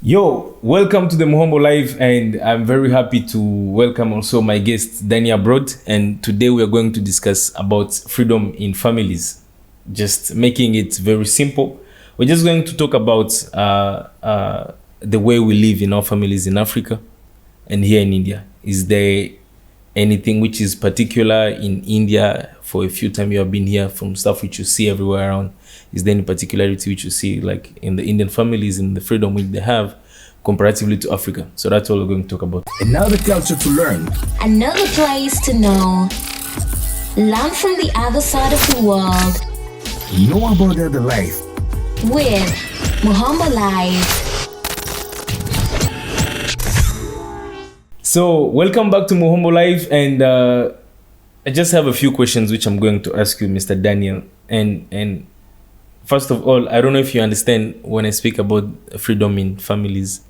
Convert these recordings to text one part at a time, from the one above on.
Yo, welcome to the Muhombo Live, and I'm very happy to welcome also my guest Dania Broad. And today we are going to discuss about freedom in families. Just making it very simple. We're just going to talk about the way we live in our families in Africa and here in India. Is there anything which is particular in India for a few times you have been here, from stuff which you see everywhere around? Is there any particularity which you see like in the Indian families and the freedom which they have comparatively to Africa? So that's all we're going to talk about. Another culture to learn. Another place to know. Learn from the other side of the world. Know about the other life. With Muhombo Live. So welcome back to Muhombo Live, and I just have a few questions which I'm going to ask you, Mr. Daniel. And first of all, I don't know if you understand when I speak about freedom in families.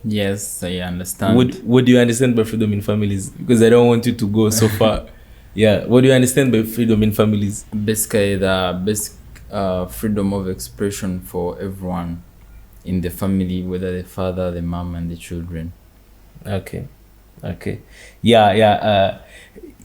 Yes, I understand. What do you understand by freedom in families? Because I don't want you to go so far. Yeah, what do you understand by freedom in families? Basically, the basic freedom of expression for everyone in the family, whether the father, the mom, and the children. Okay.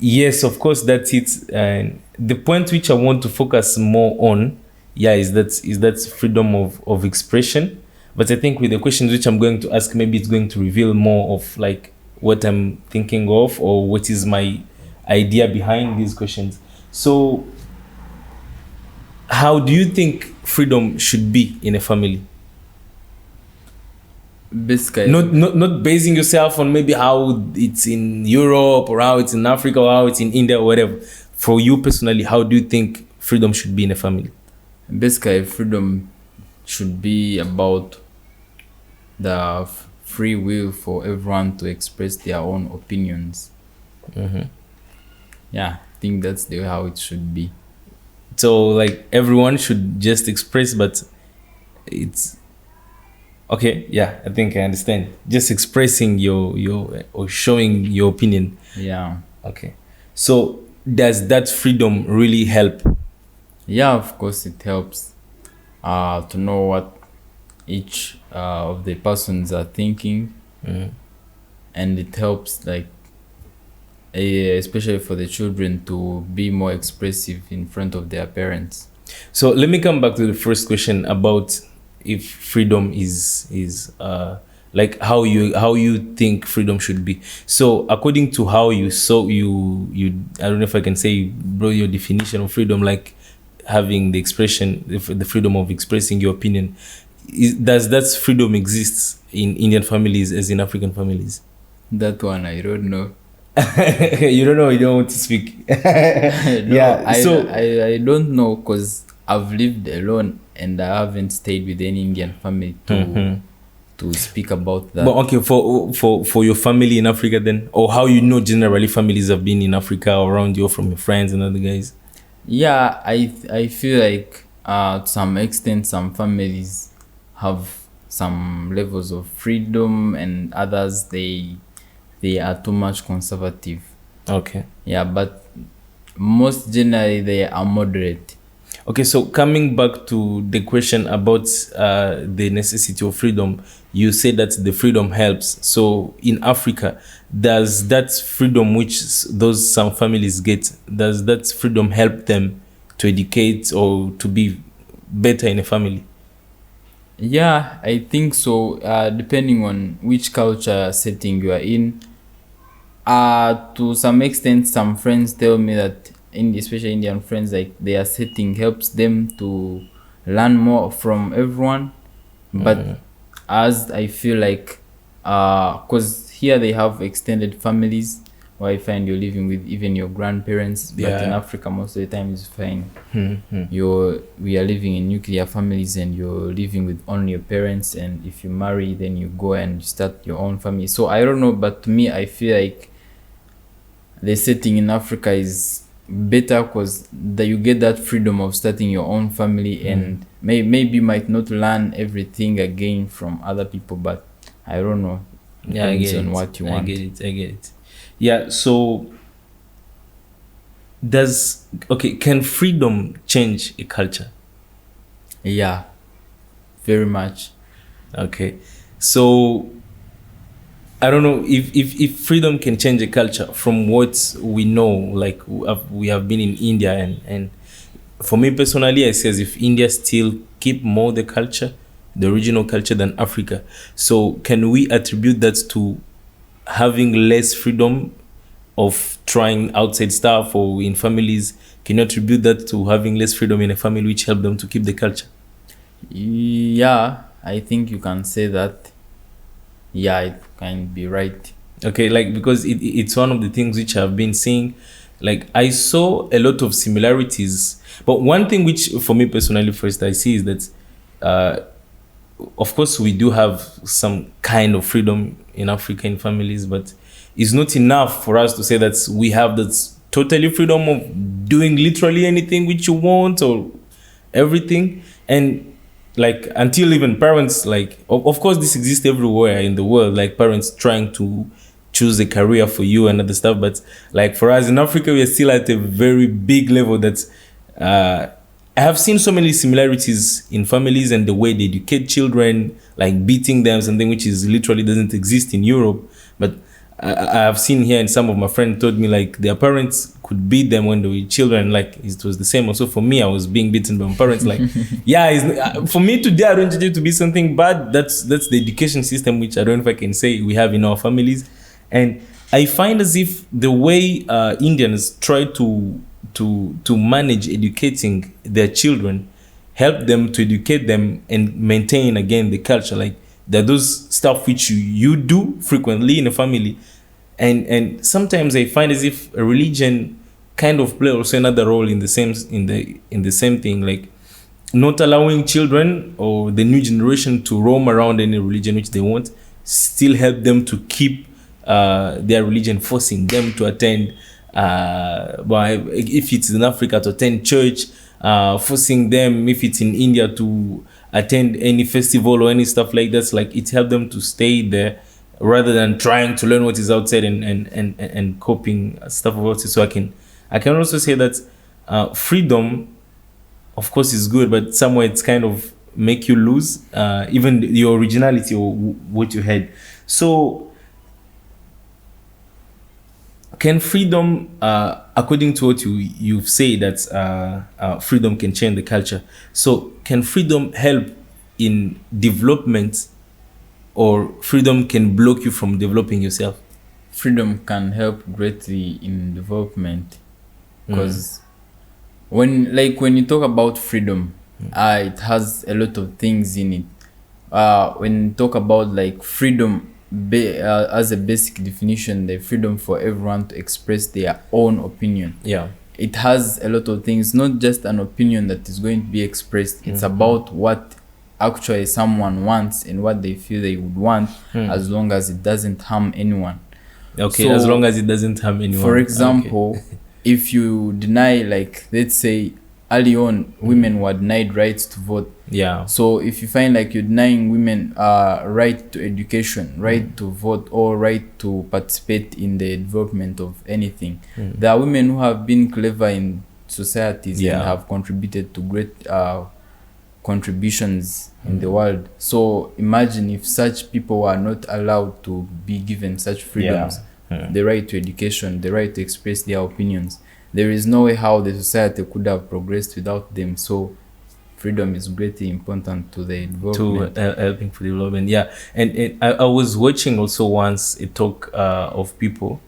Yes, of course, that's it. And the point which I want to focus more on, is that freedom of expression. But I think with the questions which I'm going to ask, maybe it's going to reveal more of like what I'm thinking of or what is my idea behind these questions. So how do you think freedom should be in a family? Basically, Not basing yourself on maybe how it's in Europe or how it's in Africa or how it's in India or whatever. For you personally, how do you think freedom should be in a family? Basically, freedom should be about the free will for everyone to express their own opinions. Mm-hmm. Yeah, I think that's how it should be. So like everyone should just express, but it's okay. Yeah, I think I understand. Just expressing your or showing your opinion. Yeah. Okay. So does that freedom really help? Yeah, of course it helps to know what each of the persons are thinking. Mm. And it helps like especially for the children to be more expressive in front of their parents. So let me come back to the first question about if freedom is like how you think freedom should be. So according to how you saw you I don't know if I can say, bro, your definition of freedom, like having the expression, the freedom of expressing your opinion, does that freedom exist in Indian families as in African families? That one I don't know. You don't know, you don't want to speak. No, Yeah, I don't know because I've lived alone and I haven't stayed with any Indian family to speak about that. But okay, for your family in Africa then, or how you know generally families have been in Africa or around you, or from your friends and other guys? Yeah, I feel like to some extent some families have some levels of freedom and others they are too much conservative. Okay. Yeah, but most generally they are moderate. Okay, so coming back to the question about the necessity of freedom, you say that the freedom helps. So in Africa, does that freedom which some families get, does that freedom help them to educate or to be better in a family? Yeah, I think so. Depending on which culture setting you are in. To some extent, some friends tell me that, especially Indian friends, like their setting helps them to learn more from everyone. But as I feel like, because here they have extended families, where I find you're living with even your grandparents. But in Africa, most of the time it's fine. We are living in nuclear families and you're living with only your parents. And if you marry, then you go and start your own family. So I don't know, but to me, I feel like the setting in Africa is better because you get that freedom of starting your own family and maybe you might not learn everything again from other people, but I don't know. Depends on what you want. I get it. Yeah, so can freedom change a culture? Yeah, very much. Okay, so I don't know if freedom can change a culture from what we know. Like we have been in India, and for me personally, I say as if India still keep more the culture, the original culture, than Africa. So can we attribute that to having less freedom of trying outside stuff, or in families? Can you attribute that to having less freedom in a family, which help them to keep the culture? Yeah, I think you can say that. Yeah, it can be right. Okay, like because it's one of the things which I've been seeing. Like I saw a lot of similarities, but one thing which for me personally first I see is that of course we do have some kind of freedom in African families, but it's not enough for us to say that we have that totally freedom of doing literally anything which you want or everything. And like until even parents, like of course this exists everywhere in the world, like parents trying to choose a career for you and other stuff, but like for us in Africa we are still at a very big level that I have seen so many similarities in families and the way they educate children, like beating them, something which is literally doesn't exist in Europe. But I have seen here, and some of my friends told me like their parents could beat them when they were children. Like it was the same. Also for me, I was being beaten by my parents. Like, yeah, for me today, I don't judge it to be something bad. That's the education system, which I don't know if I can say we have in our families. And I find as if the way Indians try to manage educating their children, help them to educate them and maintain again the culture. Like there are those stuff which you do frequently in a family, and sometimes I find as if a religion kind of play also another role in the same thing, like not allowing children or the new generation to roam around any religion which they want, still help them to keep their religion, forcing them to attend if it's in Africa to attend church, forcing them if it's in India to attend any festival or any stuff like that. Like it helped them to stay there rather than trying to learn what is outside and copying stuff about it. So I can also say that freedom of course is good, but somewhere it's kind of make you lose even your originality or what you had. So can freedom, according to what you've said, that freedom can change the culture. So can freedom help in development, or freedom can block you from developing yourself? Freedom can help greatly in development, because when you talk about freedom, it has a lot of things in it. When you talk about like freedom, as a basic definition, the freedom for everyone to express their own opinion. Yeah, it has a lot of things, not just an opinion that is going to be expressed. It's about what actually someone wants and what they feel they would want, as long as it doesn't harm anyone. Okay, so, as long as it doesn't harm anyone. For example, if you deny, like let's say early on women were denied rights to vote. Yeah. So if you find like you're denying women right to education, right to vote, or right to participate in the development of anything, there are women who have been clever in societies and have contributed to great contributions in the world. So imagine if such people were not allowed to be given such freedoms, the right to education, the right to express their opinions. There is no way how the society could have progressed without them. So freedom is greatly important to the development. To helping for development, yeah. And I was watching also once a talk of people,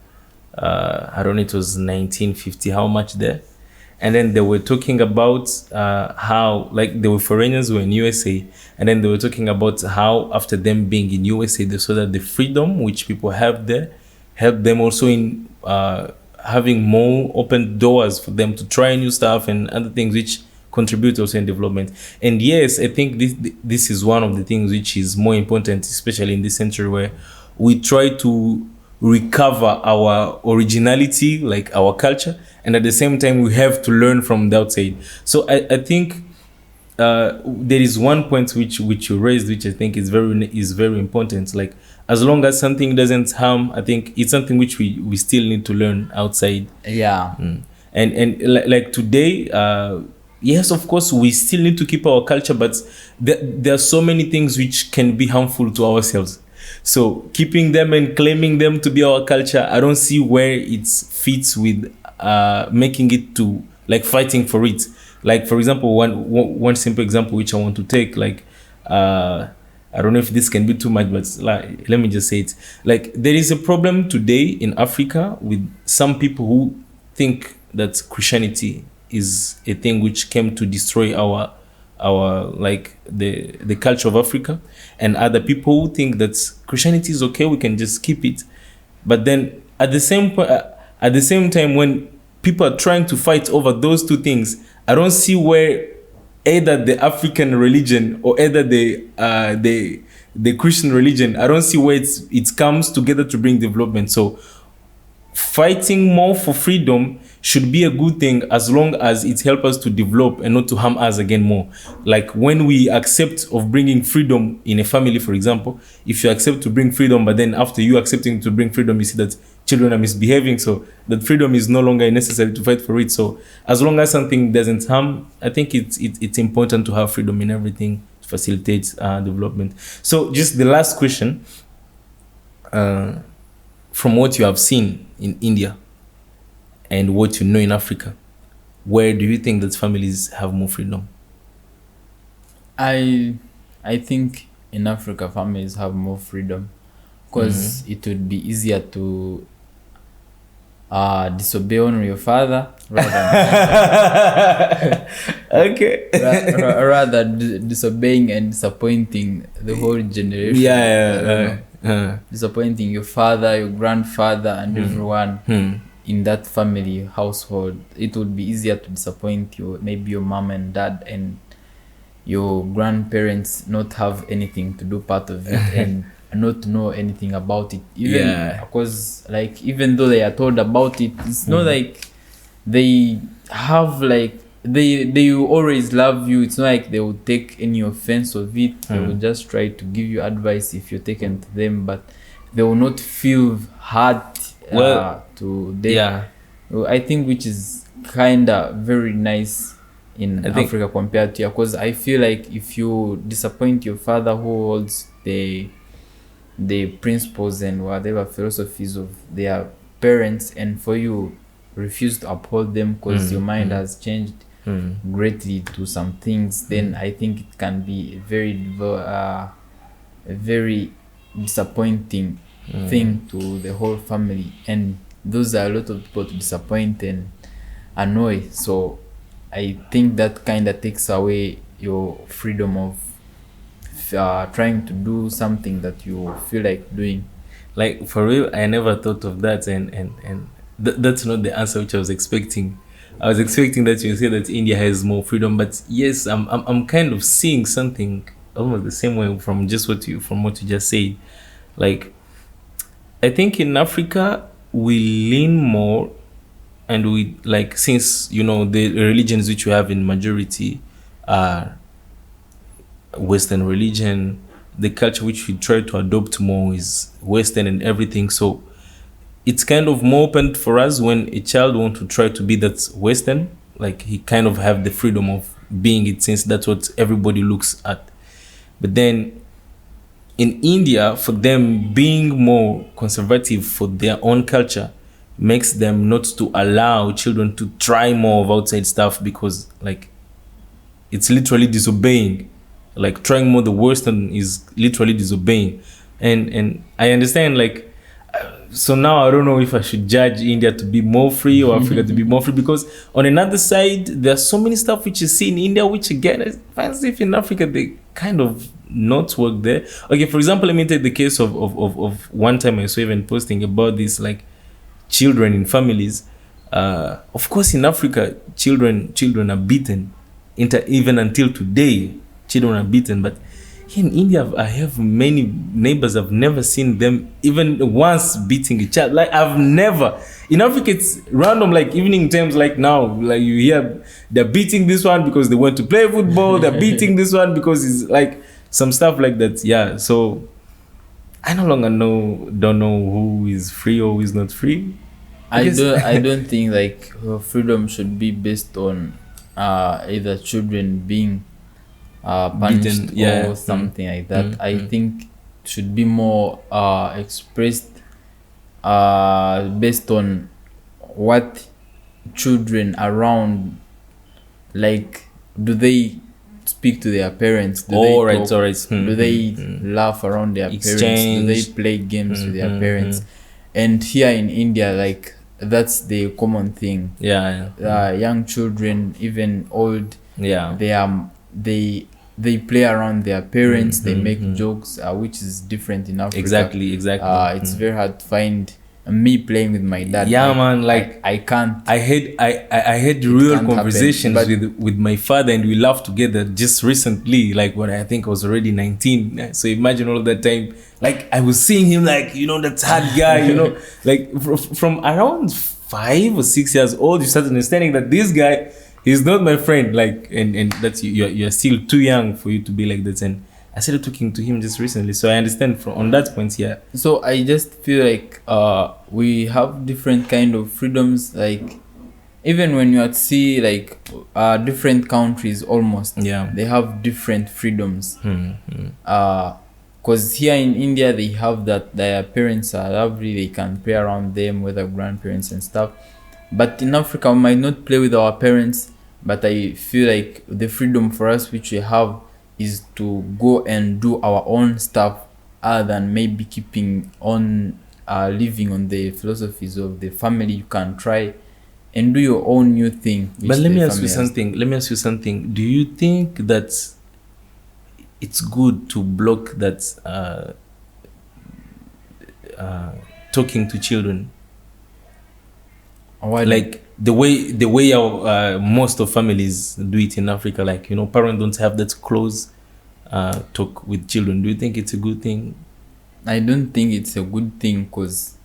I don't know, it was 1950, how much there, and then they were talking about how, like, they were foreigners who were in USA, and then they were talking about how after them being in USA, they saw that the freedom which people have there helped them also in having more open doors for them to try new stuff and other things which contribute also in development. And yes, I think this is one of the things which is more important, especially in this century, where we try to recover our originality, like our culture, and at the same time we have to learn from the outside. So I think there is one point which you raised, which I think is very important. Like, as long as something doesn't harm, I think it's something which we still need to learn outside. Yeah. And like today, yes, of course, we still need to keep our culture, but there are so many things which can be harmful to ourselves. So keeping them and claiming them to be our culture, I don't see where it fits with making it to like fighting for it. Like, for example, one simple example which I want to take, like, I don't know if this can be too much, but like, let me just say it. Like, there is a problem today in Africa with some people who think that Christianity is a thing which came to destroy our like the culture of Africa, and other people who think that Christianity is okay, we can just keep it. But then at the same time, when people are trying to fight over those two things, I don't see where either the African religion or either the Christian religion, I don't see where it comes together to bring development. So fighting more for freedom should be a good thing as long as it helps us to develop and not to harm us again more. Like when we accept of bringing freedom in a family, for example, if you accept to bring freedom, but then after you accepting to bring freedom, you see that children are misbehaving, so that freedom is no longer necessary to fight for it. So as long as something doesn't harm, I think it's important to have freedom in everything to facilitate development. So just the last question, from what you have seen in India and what you know in Africa, where do you think that families have more freedom? I think in Africa families have more freedom because it would be easier to disobey only your father Okay. rather disobeying and disappointing the whole generation. Disappointing your father, your grandfather, and everyone in that family household. It would be easier to disappoint maybe your mom and dad, and your grandparents not have anything to do part of it and not know anything about it, even because like even though they are told about it, it's not like they have like they will always love you. It's not like they will take any offense of it. They will just try to give you advice if you're taken to them, but they will not feel hurt to them. I think which is kinda very nice in Africa compared to here, because I feel like if you disappoint your father who holds the principles and whatever philosophies of their parents, and for you refuse to uphold them because your mind has changed greatly to some things, then I think it can be a very disappointing thing to the whole family, and those are a lot of people to disappoint and annoy. So I think that kind of takes away your freedom of trying to do something that you feel like doing. Like, for real, I never thought of that, and that's not the answer which I was expecting. I was expecting that you say that India has more freedom, but yes, I'm kind of seeing something almost the same way from what you just said. Like, I think in Africa we lean more, and we like, since the religions which we have in majority are Western religion, the culture which we try to adopt more is Western and everything. So it's kind of more open for us when a child wants to try to be that Western, like he kind of have the freedom of being it, since that's what everybody looks at. But then in India, for them, being more conservative for their own culture makes them not to allow children to try more of outside stuff, because like it's literally disobeying. Like trying more the Western is literally disobeying. And I understand, like, so now I don't know if I should judge India to be more free or Africa to be more free, because on another side, there's so many stuff which you see in India which again, I find as if in Africa they kind of not work there. Okay, for example, let me take the case of one time I saw even posting about this, like children in families. Of course, in Africa, children are beaten. Even until today, children are beaten. But here in India, I have many neighbors. I've never seen them even once beating a child. Like, I've never. In Africa, it's random, like evening times, like now, like you hear they're beating this one because they want to play football. They're beating this one because it's like some stuff like that. Yeah. So I no longer don't know who is free or who is not free. I don't think like freedom should be based on either children being punished Beaten, yeah. or something like that. I think should be more expressed based on what children around, like, do they speak to their parents? Do they All right, talk? all right. Do they laugh around their parents? Do they Exchange. play games with their parents? And here in India, like, that's the common thing. Yeah, Young children, even old, yeah. they play around their parents. They make jokes, which is different in Africa. Exactly. It's very hard to find me playing with my dad. Yeah, man, like, I can't. I had real can't conversations happen, with my father, and we laughed together just recently, like when I think I was already 19. So imagine all that time, like I was seeing him, like, you know, that hard guy, you know, like from around 5 or 6 years old, you start understanding that this guy is not my friend, like, and that's you're still too young for you to be like that. And I started talking to him just recently, so I understand from on that point. Yeah. So I just feel like we have different kind of freedoms. Like, even when you at sea, like different countries almost, Yeah. they have different freedoms. Because here in India they have that their parents are lovely, they can play around them with their grandparents and stuff. But in Africa we might not play with our parents, but I feel like the freedom for us which we have is to go and do our own stuff, other than maybe keeping on living on the philosophies of the family. You can try and do your own new thing. But let me ask you something. Do you think that it's good to block that talking to children? Why? Like the way our most of families do it in Africa, like, you know, parents don't have that close talk with children. Do you think it's a good thing? I don't think it's a good thing, because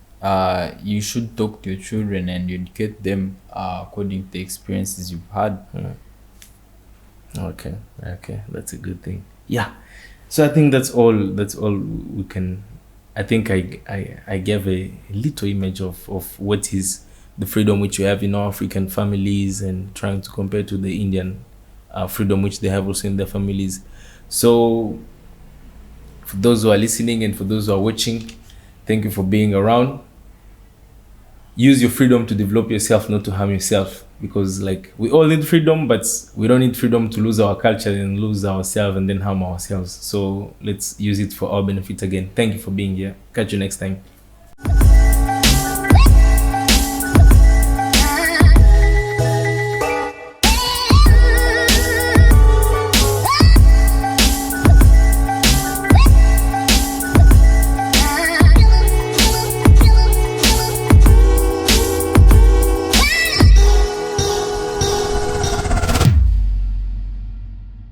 you should talk to your children and educate them according to the experiences you've had. Okay, that's a good thing. Yeah. So I think that's all we can. I think I gave a little image of what is the freedom which we have in our African families, and trying to compare to the Indian freedom which they have also in their families. So for those who are listening and for those who are watching, thank you for being around. Use your freedom to develop yourself, not to harm yourself, because, like, we all need freedom, but we don't need freedom to lose our culture and lose ourselves and then harm ourselves. So let's use it for our benefit again. Thank you for being here. Catch you next time.